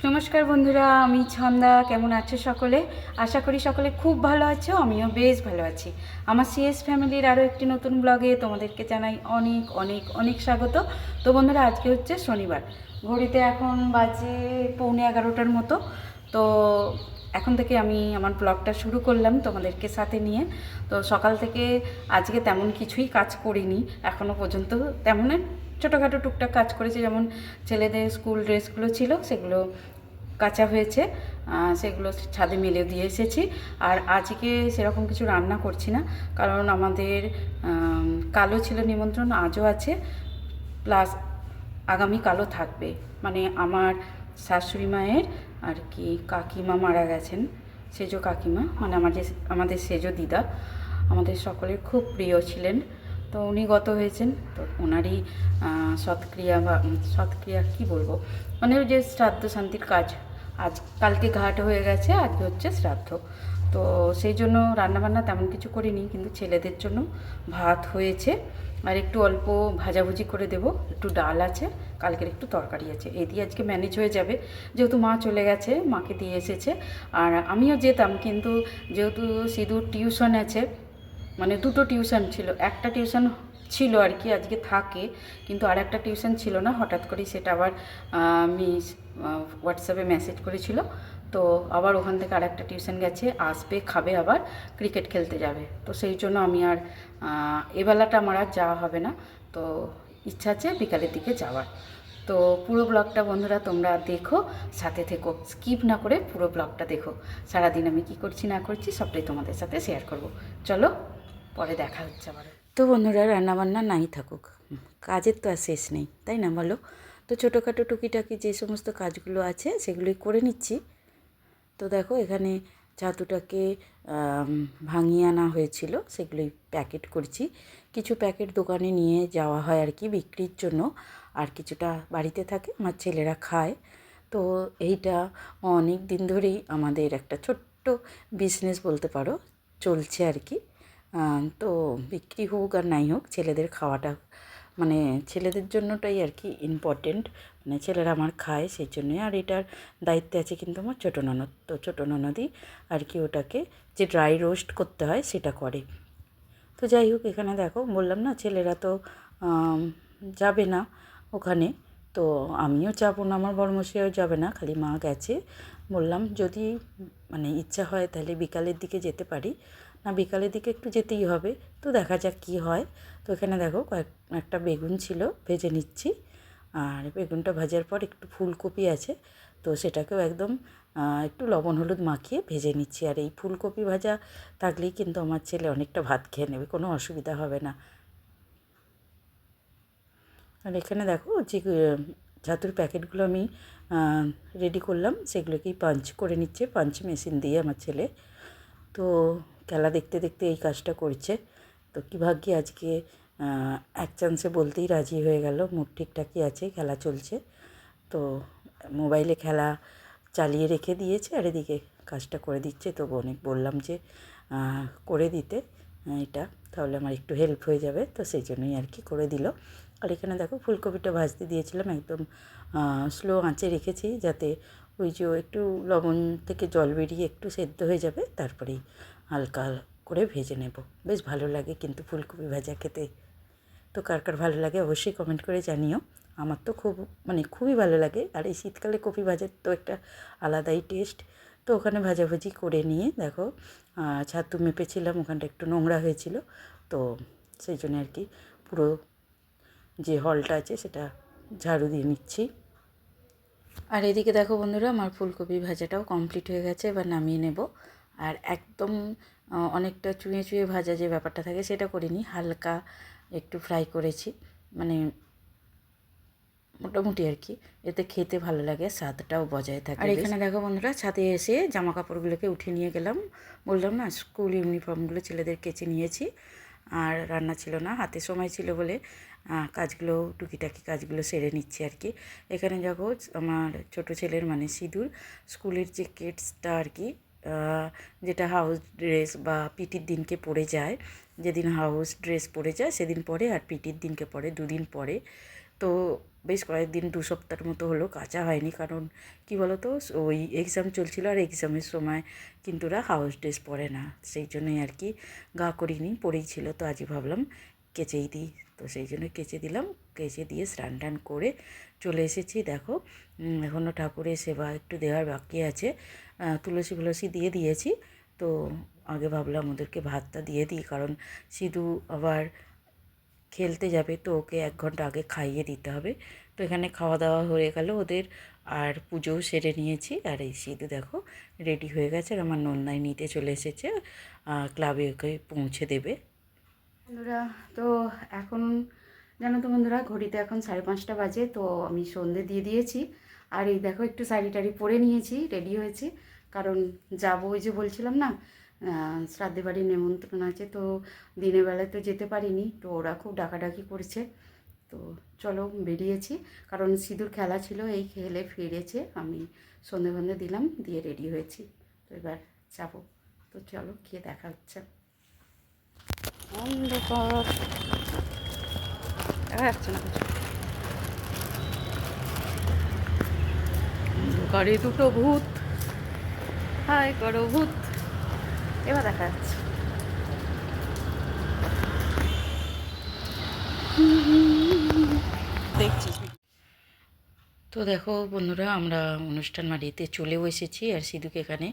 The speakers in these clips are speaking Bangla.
নমস্কার বন্ধুরা, আমি ছন্দা। কেমন আছো সকলে? আশা করি সকলে খুব ভালো আছো, আমিও বেশ ভালো আছি। আমার সিএস ফ্যামিলির আরও একটি নতুন ব্লগে তোমাদেরকে জানাই অনেক অনেক অনেক স্বাগত। তো বন্ধুরা, আজকে হচ্ছে শনিবার, ঘড়িতে এখন বাজে 11:45 মতো। তো এখন থেকে আমি আমার ব্লগটা শুরু করলাম তোমাদেরকে সাথে নিয়ে। তো সকাল থেকে আজকে তেমন কিছুই কাজ করিনি এখনও পর্যন্ত। তেমন ছোটোখাটো টুকটাক কাজ করেছি, যেমন ছেলেদের স্কুল ড্রেসগুলো ছিল সেগুলো কাঁচা হয়েছে, সেগুলো ছাদে মেলে দিয়ে এসেছি। আর আজকে সেরকম কিছু রান্না করছি না, কারণ আমাদের কালও ছিল নিমন্ত্রণ, আজও আছে, প্লাস আগামীকালও থাকবে। মানে আমার শাশুড়ি মায়ের আর কি কাকিমা মারা গেছেন, সেজো কাকিমা, মানে আমাদের সেজো দিদা আমাদের সকলের খুব প্রিয় ছিলেন। তো উনি গত হয়েছেন, তো ওনারই সৎক্রিয়া বা সৎক্রিয়া কী বলবো, মানে ওই যে শ্রাদ্ধ শান্তির কাজ আজ কালকে ঘাট হয়ে গেছে, আজকে হচ্ছে শ্রাদ্ধ। তো সেই জন্য রান্নাবান্না তেমন কিছু করিনি, কিন্তু ছেলেদের জন্য ভাত হয়েছে আর একটু অল্প ভাজাভুজি করে দেবো, একটু ডাল আছে, কালকের একটু তরকারি আছে, এই দিয়ে আজকে ম্যানেজ হয়ে যাবে। যেহেতু মা চলে গেছে, মাকে দিয়ে এসেছে, আর আমিও যেতাম, কিন্তু যেহেতু সিধুর টিউশন আছে, মানে দুটো টিউশন ছিল, একটা টিউশন ছিল আর কি আজকে থাকে, কিন্তু আর একটা টিউশন ছিল না, হঠাৎ করেই সেটা আবার মিস হোয়াটসঅ্যাপে মেসেজ করেছিল। তো আবার ওখান থেকে আর একটা টিউশন গেছে, আসবে, খাবে, আবার ক্রিকেট খেলতে যাবে। তো সেই জন্য আমি আর এবেলাটা আমার আর যাওয়া হবে না। তো ইচ্ছা আছে বিকালের দিকে যাওয়ার। তো পুরো ব্লগটা বন্ধুরা তোমরা দেখো, সাথে থেকো, স্কিপ না করে পুরো ব্লগটা দেখো। সারাদিন আমি কি করছি না করছি সবটাই তোমাদের সাথে শেয়ার করব। চলো, পরে দেখা হচ্ছে আবার। তো বন্ধুরা, রান্নাবান্না নাই থাকুক, কাজের তো আর শেষ নেই, তাই না বলো? তো ছোটোখাটো টুকিটাকি যে সমস্ত কাজগুলো আছে সেগুলোই করে নিচ্ছি। তো দেখো, এখানে ছাতুটাকে ভাঙিয়ে আনা হয়েছিল, সেগুলোই প্যাকেট করছি। কিছু প্যাকেট দোকানে নিয়ে যাওয়া হয় আর কি বিক্রির জন্য, আর কিছুটা বাড়িতে থাকে, আমার ছেলেরা খায়। তো এইটা অনেক দিন ধরেই আমাদের একটা ছোট্ট বিজনেস বলতে পারো, চলছে আর কি। তো বিক্রি হোক আর নাই হোক, ছেলেদের খাওয়াটা মানে ছেলেদের জন্যটাই আর কি ইম্পর্টেন্ট, মানে ছেলেরা আমার খায় সেই জন্যই। আর এটার দায়িত্বে আছে কিন্তু আমার ছোটো ননদ। তো ছোটো ননদই আর কি ওটাকে যে ড্রাই রোস্ট করতে হয় সেটা করে। তো যাই হোক, এখানে দেখো, বললাম না ছেলেরা তো যাবে না ওখানে, তো আমিও যাবো না, আমার বড়মশাইও যাবে না, খালি মা গেছে। বললাম যদি মানে ইচ্ছা হয় তাহলে বিকালের দিকে যেতে পারি, না বিকালের দিকে একটু যেতেই হবে। তো দেখা যাক কী হয়। তো এখানে দেখো একটা বেগুন ছিল, ভেজে নিচ্ছি। আর বেগুনটা ভাজার পর একটু ফুলকপি আছে, তো সেটাকেও একদম একটু লবণ হলুদ মাখিয়ে ভেজে নিচ্ছি। আর এই ফুলকপি ভাজা থাকলেই কিন্তু আমার ছেলে অনেকটা ভাত খেয়ে নেবে, কোনো অসুবিধা হবে না। আর এখানে দেখো যে ছাতুর প্যাকেটগুলো আমি রেডি করলাম, সেগুলোকেই পাঞ্চ করে নিচ্ছে, পাঞ্চ মেশিন দিয়ে আমার ছেলে। তো খেলা দেখতে দেখতে এই কাজটা করছে। তো কী ভাগ্যে আজকে এক চান্সে বলতেই রাজি হয়ে গেল, মুড ঠিকঠাকই আছে, খেলা চলছে। তো মোবাইলে খেলা চালিয়ে রেখে দিয়েছে, আর এদিকে কাজটা করে দিচ্ছে। তো বললাম যে করে দিতে এটা, তাহলে আমার একটু হেল্প হয়ে যাবে, তো সেই জন্যই আর কি করে দিল। আর এখানে দেখো, ফুলকপিটা ভাজতে দিয়েছিলাম, একদম স্লো আঁচে রেখেছি, যাতে ওই যে একটু লবণ থেকে জল বেরিয়ে একটু সেদ্ধ হয়ে যাবে, তারপরেই হালকা করে ভেজে নেব। বেশ ভালো লাগে কিন্তু ফুলকপি ভাজা খেতে। তো কার কার ভালো লাগে অবশ্যই কমেন্ট করে জানিও। আমার তো মানে খুবই ভালো লাগে। আর এই শীতকালে কপি ভাজার তো একটা আলাদাই টেস্ট। তো ওখানে ভাজাভাজি করে নিয়ে দেখো, ছাতু মেপেছিলাম, ওখানটা একটু নোংরা হয়েছিল, তো সেই জন্য আর কি পুরো যে হলটা আছে সেটা ঝাড়ু দিয়ে নিচ্ছি। আর এদিকে দেখো বন্ধুরা, আমার ফুলকপি ভাজাটাও কমপ্লিট হয়ে গেছে, এবার নামিয়ে নেব। আর একদম অনেকটা চুঁয়ে চুঁয়ে ভাজা যে ব্যাপারটা থাকে সেটা করিনি, হালকা একটু ফ্রাই করেছি, মানে মোটামুটি আর কি, এতে খেতে ভালো লাগে, স্বাদটাও বজায় থাকে। আর এখানে দেখো বন্ধুরা, ছাদে এসে জামা কাপড়গুলোকে উঠিয়ে নিয়ে গেলাম। বললাম না, স্কুল ইউনিফর্মগুলো ছেলেদের কেচে নিয়েছি। আর রান্না ছিল না, হাতে সময় ছিল বলে কাজগুলো টুকিটাকি কাজগুলো সেরে নিচ্ছি আর কি। এখানে দেখো, আমার ছোট ছেলের মানে সিঁদুর স্কুলের যে কিটসটা আর কি, যেটা হাউস ড্রেস বা পিটির দিনকে পরে যায়, যেদিন হাউস ড্রেস পরে যায় সেদিন পরে, আর পিটির দিনকে পরে, দুদিন পরে। তো বেশ কয়েকদিন 2 সপ্তাহের মতো হলো কাচা হয়নি, কারণ কি বলো তো ওই এক্সাম চলছিল, আর এক্সামের সময় কিন্তু ওরা হাউস ড্রেস পরে না, সেই জন্যই আর কি গা করিনি, পরেই ছিল। তো আজই ভাবলাম কেচেই দিই, তো সেই জন্য কেচে দিলাম। কেচে দিয়ে স্নান টান করে চলে এসেছি। দেখো এখনও ঠাকুরের সেবা একটু দেওয়ার বাকি আছে, তুলসী ফুলসী দিয়ে দিয়েছি। তো আগে ভাবলাম ওদেরকে ভাতটা দিয়ে দিই, কারণ সিধু আবার খেলতে যাবে, তো ওকে 1 ঘন্টা আগে খাইয়ে দিতে হবে। তো এখানে খাওয়া দাওয়া হয়ে গেল ওদের, আর পুজোও সেরে নিয়েছি। আর এই সিধু দেখো রেডি হয়ে গেছে, আর আমার নন্দাই নিতে চলে এসেছে, ক্লাবে ওকে পৌঁছে দেবে। বন্ধুরা তো এখন জানো তো বন্ধুরা, ঘড়িতে এখন 5:30 বাজে। তো আমি সন্ধে দিয়ে দিয়েছি, আর এই দেখো একটু শাড়ি টাড়ি পরে নিয়েছি, রেডি হয়েছি, কারণ যাবো ওই যে বলছিলাম না শ্রাদ্ধে বাড়ির নেমন্ত্রণ আছে। তো দিনের বেলায় তো যেতে পারিনি, তো ওরা খুব ডাকাডাকি করছে। তো চলো বেরিয়েছি, কারণ সিঁদুর খেলা ছিল, এই খেলে ফিরেছে। আমি সন্ধে ফন্ধে দিলাম, দিয়ে রেডি হয়েছি। তো এবার যাবো, তো চলো গিয়ে দেখা হচ্ছে। অন্ধকার দেখা যাচ্ছে না কিছু, অন্ধকারে দুটো ভূত হাই করো ভূত, এবার দেখা যাচ্ছে। দেখছি তো দেখো বন্ধুরা, আমরা অনুষ্ঠান বাড়িতে চলেও এসেছি, আর সিধুকে এখানে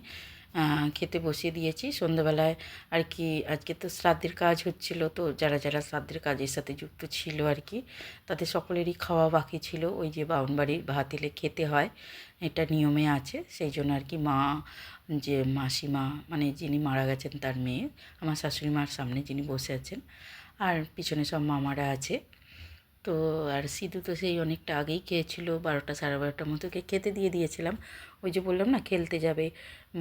খেতে বসিয়ে দিয়েছি সন্ধ্যাবেলায় আর কি। আজকে তো শ্রাদ্ধের কাজ হচ্ছিল, তো যারা যারা শ্রাদ্ধের কাজের সাথে যুক্ত ছিল আর কি, তাদের সকলেরই খাওয়া বাকি ছিল। ওই যে বাউনবাড়ির ভাত এলে খেতে হয়, এটা নিয়মে আছে। সেই জন্য আর কি মা, যে মাসিমা মানে যিনি মারা গেছেন তার মেয়ে, আমার শাশুড়ি মার সামনে যিনি বসে আছেন, আর পিছনে সব মামারা আছে। তো আর সিধু তো সেই অনেকটা আগেই খেয়েছিল, 12টা 12:30 মতো খেতে দিয়ে দিয়েছিলাম। ওই যে বললাম না খেলতে যাবে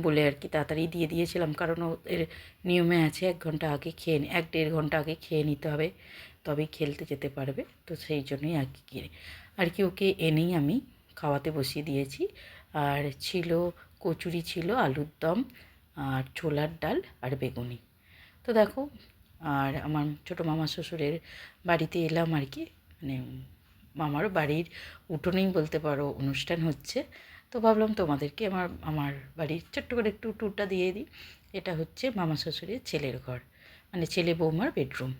বলে আর কি তাড়াতাড়ি দিয়ে দিয়েছিলাম, কারণ ওদের নিয়মে আছে 1 ঘন্টা আগে খেয়ে 1-1.5 ঘন্টা আগে খেয়ে নিতে হবে, তবেই খেলতে যেতে পারবে। তো সেই জন্যই আর কি ওকে এনেই আমি খাওয়াতে বসিয়ে দিয়েছি। আর ছিল কচুরি, ছিল আলুর দম, আর ছোলার ডাল, আর বেগুনি। তো দেখো, আর আমার ছোটো মামা শ্বশুরের বাড়িতে এলাম আর কি, মানে মামার বাড়ির উঠোনেই বলতে পারো অনুষ্ঠান হচ্ছে। তো ভাবলাম তোমাদেরকে আমার বাড়ির ছোট্ট করে একটু ট্যুরটা দিয়ে দিই। এটা হচ্ছে মামা শ্বশুরের ছেলের ঘর, মানে ছেলে বৌমার বেডরুম।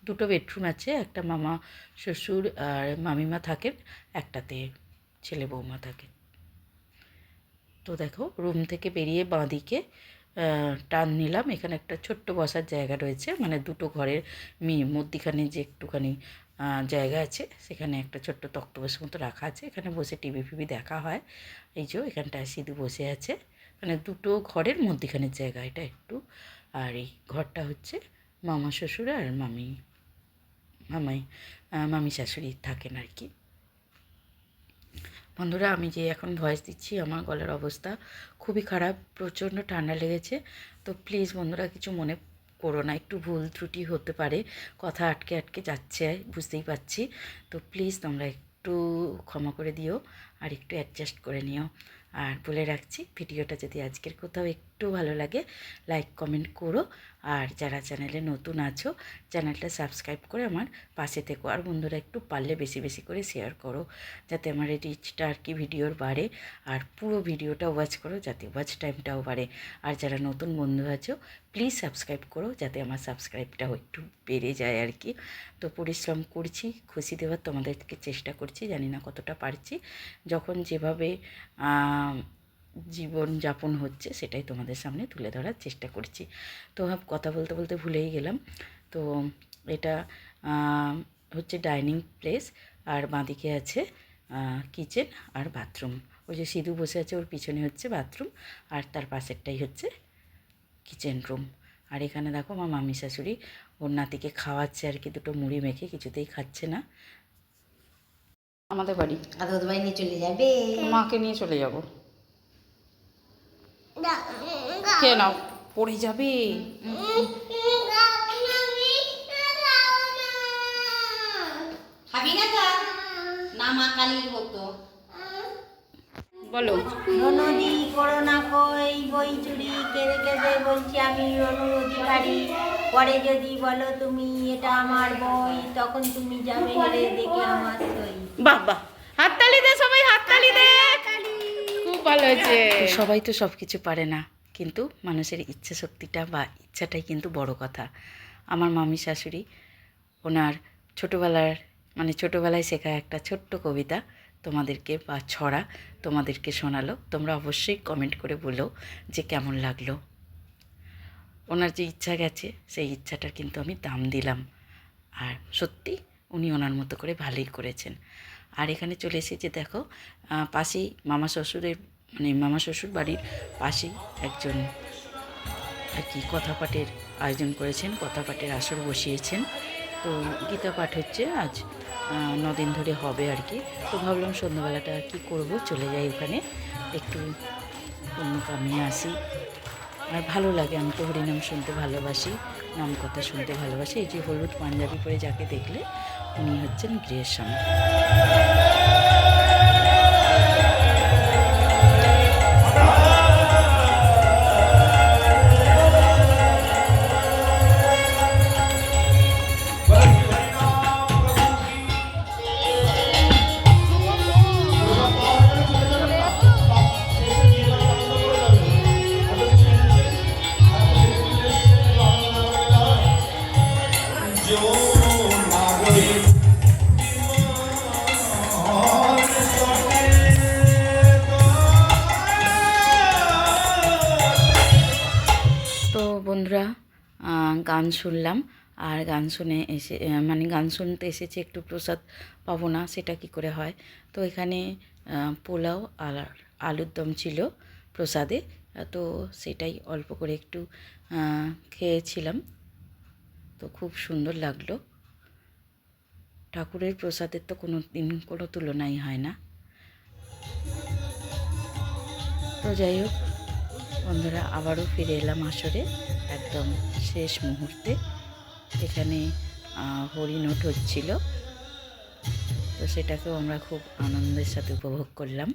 2টো বেডরুম আছে, একটা মামা শ্বশুর আর মামিমা থাকেন, একটাতে ছেলে বৌমা থাকে। তো দেখো রুম থেকে বেরিয়ে বাঁদিকে টার্ন নিলাম, এখানে একটা ছোট্ট বসার জায়গা রয়েছে, মানে 2টো ঘরের মধ্যিখানে যে একটুখানি জায়গা আছে, সেখানে একটা ছোট্ট তক্তপোষ মতো রাখা আছে, এখানে বসে টিভি ফিভি দেখা হয়। এই যে এখানটায় সিধু বসে আছে, মানে 2টো ঘরের মধ্যিখানের জায়গা এটা একটু। আর এই ঘরটা হচ্ছে মামা শ্বশুর আর মামি শাশুড়ি থাকেন আর কি। বন্ধুরা আমি যে এখন ভয়েস দিচ্ছি, আমার গলার অবস্থা খুবই খারাপ, প্রচণ্ড ঠান্ডা লেগেছে। তো প্লিজ বন্ধুরা কিছু মনে করো না, একটু ভুল ত্রুটি হতে পারে, কথা আটকে আটকে যাচ্ছে বুঝতেই পারছি। তো প্লিজ তোমরা একটু ক্ষমা করে দিও, আর একটু অ্যাডজাস্ট করে নিও। আর বলে রাখছি, ভিডিওটা যদি আজকের কোথাও একটু ভালো লাগে লাইক কমেন্ট করো, আর যারা চ্যানেলে নতুন আছো চ্যানেলটা সাবস্ক্রাইব করে আমার পাশে থেকো। আর বন্ধুরা একটু পারলে বেশি বেশি করে শেয়ার করো, যাতে আমার এই রিচটা আর কি ভিডিওর বাড়ে। আর পুরো ভিডিওটা ওয়াচ করো, যাতে ওয়াচ টাইমটাও বাড়ে। আর যারা নতুন বন্ধু আছো প্লিজ সাবস্ক্রাইব করো, যাতে আমার সাবস্ক্রাইবটাও একটু বেড়ে যায় আর কি। তো পরিশ্রম করছি, খুশি দেওয়ার তোমাদেরকে চেষ্টা করছি, জানি না কতটা পারছি। যখন যেভাবে জীবন যাপন হচ্ছে সেটাই তোমাদের সামনে তুলে ধরার চেষ্টা করছি। তো কথা বলতে বলতে ভুলেই গেলাম। তো এটা হচ্ছে ডাইনিং প্লেস, আর বাঁদিকে আছে কিচেন আর বাথরুম। ওই যে সিধু বসে আছে, ওর পিছনে হচ্ছে বাথরুম, আর তার পাশেরটাই হচ্ছে কিচেন রুম। আর এখানে দেখো আমার মামি শাশুড়ি ওর নাতিকে খাওয়াচ্ছে আর কি, 2টো মুড়ি মেখে, কিছুতেই খাচ্ছে না। আমাদের বাড়ি ভাই নিয়ে চলে যাবে, মাকে নিয়ে চলে যাব। খেয়ে নাও, পড়ে যাবে। খাবি না তো না, মা কালীর হতো। বলো রনুদি করোনা কই বই চুরি কেঁদে কেঁদে বলছি আমি রনুর অধিকারী, পরে যদি বলো তুমি এটা আমার বই, তখন তুমি যাবে হেরে দেখে আমার সই। বাহ বাহ। হাততালি দে সবাই, হাততালি দে। খুব ভালো হয়েছে। সবাই তো সব কিছু পারে না, কিন্তু মানুষের ইচ্ছা শক্তিটা বা ইচ্ছাটাই কিন্তু বড় কথা। আমার মামি শাশুড়ি ওনার ছোটোবেলায় শেখা একটা ছোট্ট কবিতা তোমাদেরকে বা ছড়া তোমাদেরকে শোনালো। তোমরা অবশ্যই কমেন্ট করে বলো যে কেমন লাগলো। ওনার যে ইচ্ছা গেছে সেই ইচ্ছাটার কিন্তু আমি দাম দিলাম, আর সত্যি উনি ওনার মতো করে ভালোই করেছেন। আর এখানে চলে এসেছে দেখো, পাশেই মামা শ্বশুর বাড়ির পাশেই একজন আর কি কথাপাঠের আয়োজন করেছেন, কথাপাঠের আসর বসিয়েছেন। তো গীতা পাঠ হচ্ছে আজ 9 দিন ধরে হবে আর কি। তো ভাবলাম সন্ধ্যাবেলাটা আর কি করব, চলে যাই ওখানে একটু অন্য কামিয়ে আসি। আর ভালো লাগে, আমি তো হরিনাম শুনতে ভালোবাসি, নাম কথা শুনতে ভালোবাসি। এই যে হলুদ পাঞ্জাবি পরে যাকে দেখলে উনি হচ্ছেন গৃহের স্বামী। তো বন্ধুরা, গান শুনলাম, আর গান শুনে এসে গান শুনতে এসেছে, একটু প্রসাদ পাবো না সেটা কি করে হয়। তো এখানে পোলাও আর আলুর দম ছিল প্রসাদে, তো সেটাই অল্প করে একটু খেয়েছিলাম। তো খুব সুন্দর লাগলো। ঠাকুরের প্রসাদের তো কোনো দিন কোনো তুলনাই হয় না। তো যাই হোক বন্ধুরা, আবারও ফিরে এলাম আসরে একদম শেষ মুহূর্তে। এখানে হরিনোট হচ্ছিল, তো সেটাকেও আমরা খুব আনন্দের সাথে উপভোগ করলাম।